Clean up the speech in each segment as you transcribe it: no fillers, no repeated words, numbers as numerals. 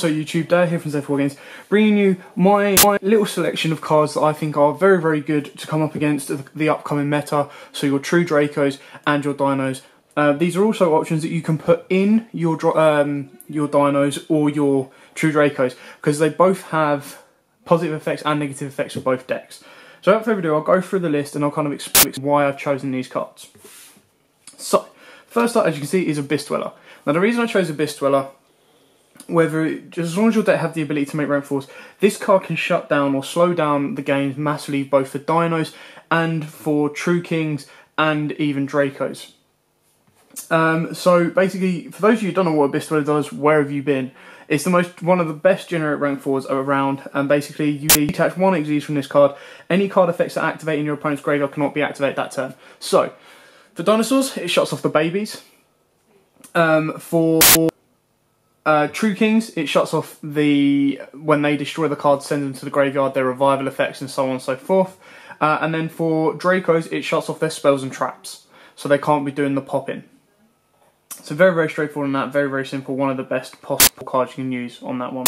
So YouTube, Dad here from Zephyr Wargames, bringing you my little selection of cards that I think are very, very good to come up against the upcoming meta. So your True Dracos and your Dinos. These are also options that you can put in your Dinos or your True Dracos, because they both have positive effects and negative effects for both decks. So without further ado, I'll go through the list and I'll kind of explain why I've chosen these cards. So, first up, as you can see, is Abyss Dweller. Now the reason I chose Abyss Dweller, as long as your deck have the ability to make rainfalls, this card can shut down or slow down the games massively, both for Dinos and for True Kings and even Dracos. So basically, for those of you who don't know what Abyss Dweller does, where have you been? It's one of the best generate rank 4s around, and basically you detach 1 Xyz from this card. Any card effects that activate in your opponent's graveyard cannot be activated that turn. So, for dinosaurs, it shuts off the babies. For True Kings, it shuts off when they destroy the card, send them to the graveyard, their revival effects and so on and so forth. And then for Dracos, it shuts off their spells and traps, so they can't be doing the pop-in. So very, very straightforward on that, very, very simple, one of the best possible cards you can use on that one.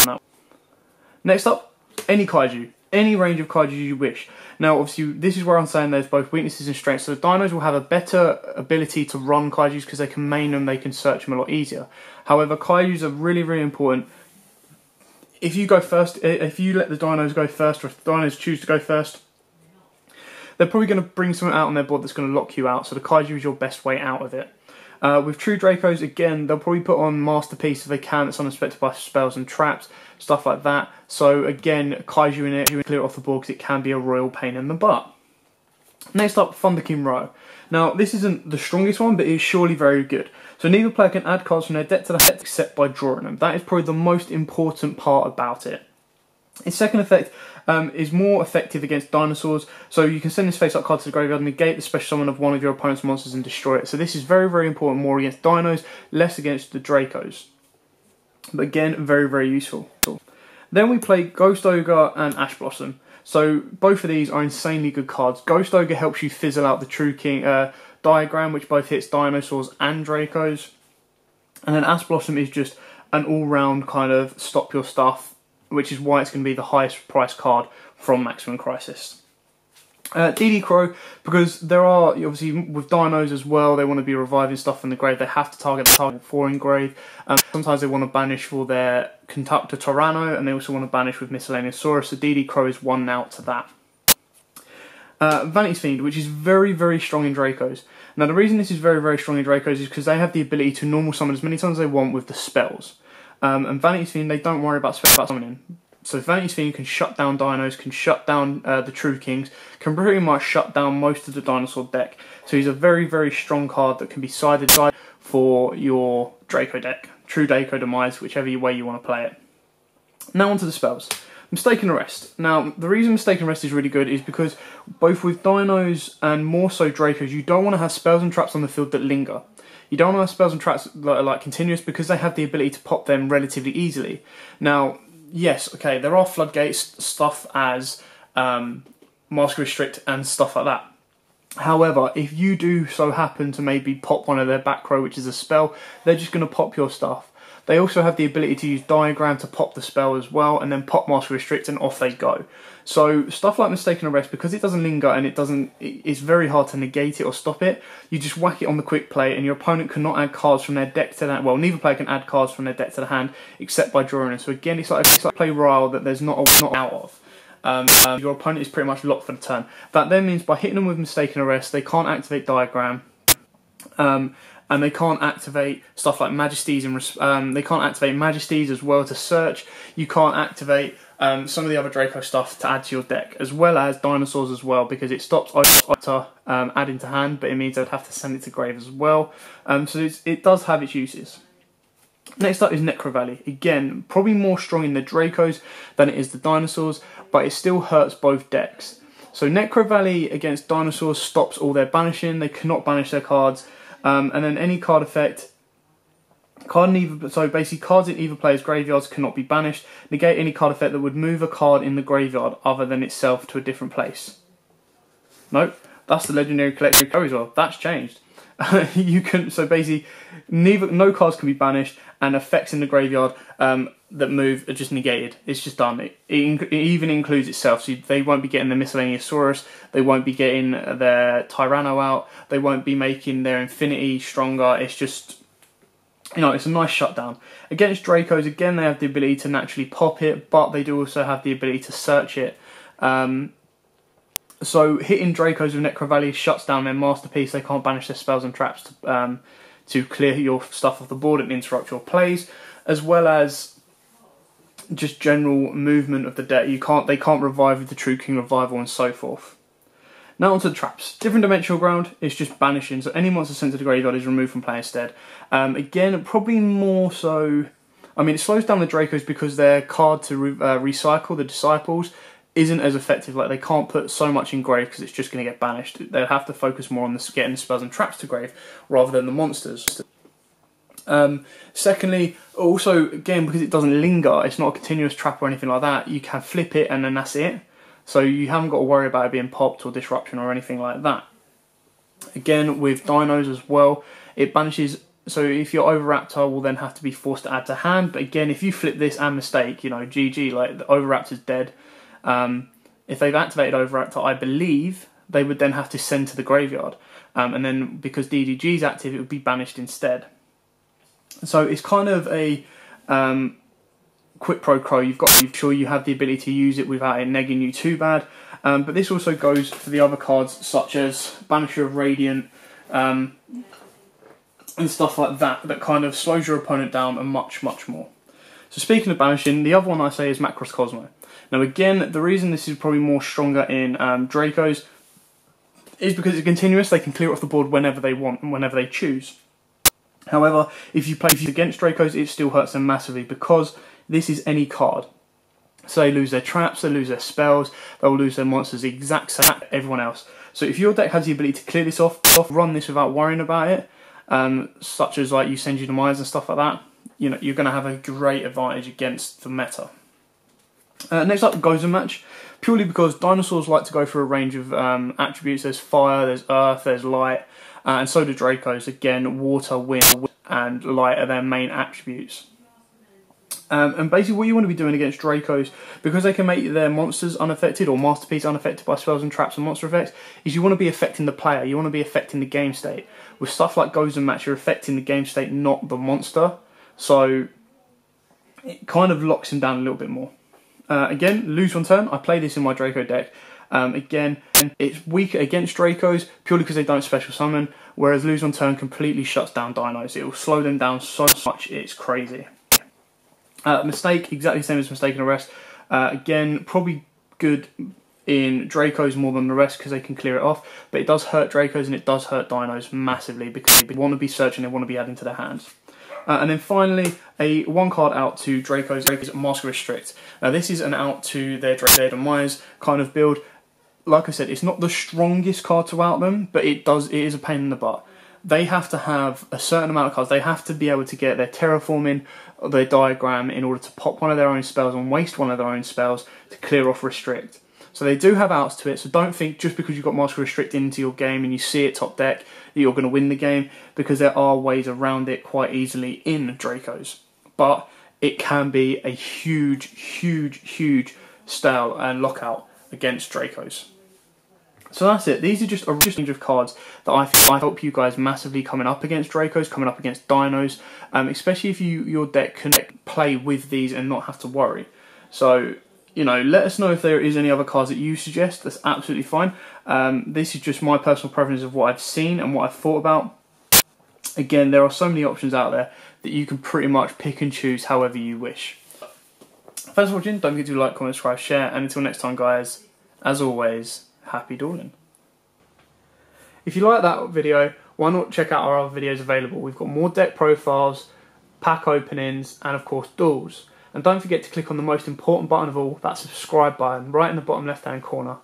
Next up, any kaiju, any range of kaiju you wish. Now obviously this is where I'm saying there's both weaknesses and strengths, so the Dinos will have a better ability to run kaijus because they can main them, they can search them a lot easier. However, kaijus are really, really important. If you go first, if you let the Dinos go first, or if the Dinos choose to go first, they're probably going to bring something out on their board that's going to lock you out, so the kaiju is your best way out of it. With True Dracos, again, they'll probably put on Masterpiece if they can, that's uninspected by spells and traps, stuff like that. So again, Kaiju in it, you clear it off the board because it can be a royal pain in the butt. Next up, Thunder King Row. Now, this isn't the strongest one, but it is surely very good. So neither player can add cards from their deck to the hand except by drawing them. That is probably the most important part about it. Its second effect is more effective against dinosaurs, so you can send this face-up card to the graveyard and negate the special summon of one of your opponent's monsters and destroy it. So this is very, very important, more against dinos, less against the Dracos. But again, very, very useful. Then we play Ghost Ogre and Ash Blossom. So both of these are insanely good cards. Ghost Ogre helps you fizzle out the True King diagram, which both hits dinosaurs and Dracos. And then Ash Blossom is just an all-round kind of stop your stuff, which is why it's going to be the highest price card from Maximum Crisis. DD Crow, because there are, obviously with dinos as well, they want to be reviving stuff from the grave, they have to target the target 4 in grave. Sometimes they want to banish for their Conductor Tyranno, and they also want to banish with Miscellaneous Saurus, so DD Crow is one out to that. Vanity's Fiend, which is very, very strong in Dracos. Now the reason this is very, very strong in Dracos is because they have the ability to normal summon as many times as they want with the spells. And Vanity's Fiend, they don't worry about spell summoning. So Vanity's Fiend can shut down dinos, can shut down the True Kings, can pretty much shut down most of the dinosaur deck. So he's a very, very strong card that can be sided for your Draco deck. True Draco Demise, whichever way you want to play it. Now onto the spells. Mistaken Arrest. Now, the reason Mistaken Arrest is really good is because both with dinos and more so Dracos, you don't want to have spells and traps on the field that linger. You don't want to have spells and traps that are like continuous because they have the ability to pop them relatively easily. Now, yes, okay, there are floodgates, stuff as Mask Restrict and stuff like that. However, if you do so happen to maybe pop one of their back row, which is a spell, they're just going to pop your stuff. They also have the ability to use Diagram to pop the spell as well, and then pop Mask Restrict and off they go. So stuff like Mistaken Arrest, because it doesn't linger and it's very hard to negate it or stop it, you just whack it on the quick play and your opponent cannot add cards from their deck to that. Well, neither player can add cards from their deck to the hand except by drawing them. So again, it's like play royal that there's not out of. Your opponent is pretty much locked for the turn. That then means by hitting them with Mistaken Arrest, they can't activate Diagram. And they can't activate stuff like Majesties, and they can't activate Majesties as well to search. You can't activate some of the other Draco stuff to add to your deck, as well as dinosaurs as well, because it stops adding to hand, but it means I'd have to send it to grave as well. So it does have its uses. Next up is Necro Valley. Again, probably more strong in the Dracos than it is the dinosaurs, but it still hurts both decks. So Necro Valley against dinosaurs stops all their banishing. They cannot banish their cards. And then any card effect, so basically cards in either player's graveyards cannot be banished. Negate any card effect that would move a card in the graveyard other than itself to a different place. Nope, that's the Legendary Collector as well. That's changed. So basically, no cards can be banished, and effects in the graveyard that move are just negated. It's just done. It even includes itself, so they won't be getting the Miscellaneousaurus, they won't be getting their Tyranno out, they won't be making their Infinity stronger. It's just, you know, it's a nice shutdown. Against Dracos, again, they have the ability to naturally pop it, but they do also have the ability to search it. So hitting Dracos with Necrovalley shuts down their Masterpiece. They can't banish their spells and traps to clear your stuff off the board and interrupt your plays, as well as just general movement of the deck. They can't revive with the True King Revival and so forth. Now onto the traps. Different Dimensional Ground is just banishing, so any monster sent to the graveyard is removed from play instead. Again, probably more so, I mean, it slows down the Dracos because their card to recycle, the Disciples, isn't as effective. Like, they can't put so much in grave because it's just going to get banished. They'll have to focus more on getting the spells and traps to grave rather than the monsters. Secondly, also, again, because it doesn't linger, it's not a continuous trap or anything like that, you can flip it and then that's it. So you haven't got to worry about it being popped or disruption or anything like that. Again, with Dinos as well, it banishes, so if your Overraptor will then have to be forced to add to hand, but again, if you flip this and mistake, you know, GG, like, the Overraptor's dead. If they've activated Overraptor, I believe they would then have to send to the graveyard. And then because DDG is active, it would be banished instead. So it's kind of a quid pro quo. You've got to be sure you have the ability to use it without it negging you too bad. But this also goes for the other cards, such as Banisher of Radiant, and stuff like that, that kind of slows your opponent down and much, much more. So speaking of banishing, the other one I say is Macross Cosmo. Now again, the reason this is probably more stronger in Dracos is because it's continuous. They can clear it off the board whenever they want and whenever they choose. However, if you play against Dracos, it still hurts them massively because this is any card. So they lose their traps, they lose their spells, they'll lose their monsters the exact same as everyone else. So if your deck has the ability to clear this off, run this without worrying about it, such as like you send you the Myers and stuff like that, you know, you're going to have a great advantage against the meta. Next up, Gozen Match, purely because dinosaurs like to go for a range of attributes. There's fire, there's earth, there's light, and so do Dracos. Again, water, wind, and light are their main attributes. And basically what you want to be doing against Dracos, because they can make their monsters unaffected or Masterpiece unaffected by spells and traps and monster effects, is you want to be affecting the player, you want to be affecting the game state. With stuff like Gozen Match, you're affecting the game state, not the monster, so it kind of locks him down a little bit more. Again, lose one turn, I play this in my Draco deck. Again, it's weaker against Dracos purely because they don't special summon, whereas lose one turn completely shuts down Dinos. It will slow them down so much, it's crazy. Mistake, exactly the same as Mistake and Arrest. Again, probably good in Dracos more than the rest because they can clear it off, but it does hurt Dracos and it does hurt Dinos massively because they want to be searching, they want to be adding to their hands. And then finally, a one card out to Dracos, Mask Restrict. Now this is an out to their Demise kind of build. Like I said, it's not the strongest card to out them, but it is a pain in the butt. They have to have a certain amount of cards. They have to be able to get their Terraforming, or their Diagram, in order to pop one of their own spells and waste one of their own spells to clear off Restrict. So they do have outs to it, so don't think just because you've got Master Restrict into your game and you see it top deck that you're going to win the game, because there are ways around it quite easily in Dracos. But it can be a huge, huge, huge style and lockout against Dracos. So that's it. These are just a range of cards that I think I help you guys massively coming up against Dracos, coming up against Dinos, especially if your deck can play with these and not have to worry. So, you know, let us know if there is any other cards that you suggest. That's absolutely fine. This is just my personal preference of what I've seen and what I've thought about. Again, there are so many options out there that you can pretty much pick and choose however you wish. Thanks for watching. Don't forget to like, comment, subscribe, share, and until next time, guys, as always, happy dueling. If you like that video, why not check out our other videos available? We've got more deck profiles, pack openings, and of course duels. And don't forget to click on the most important button of all, that subscribe button, right in the bottom left hand corner.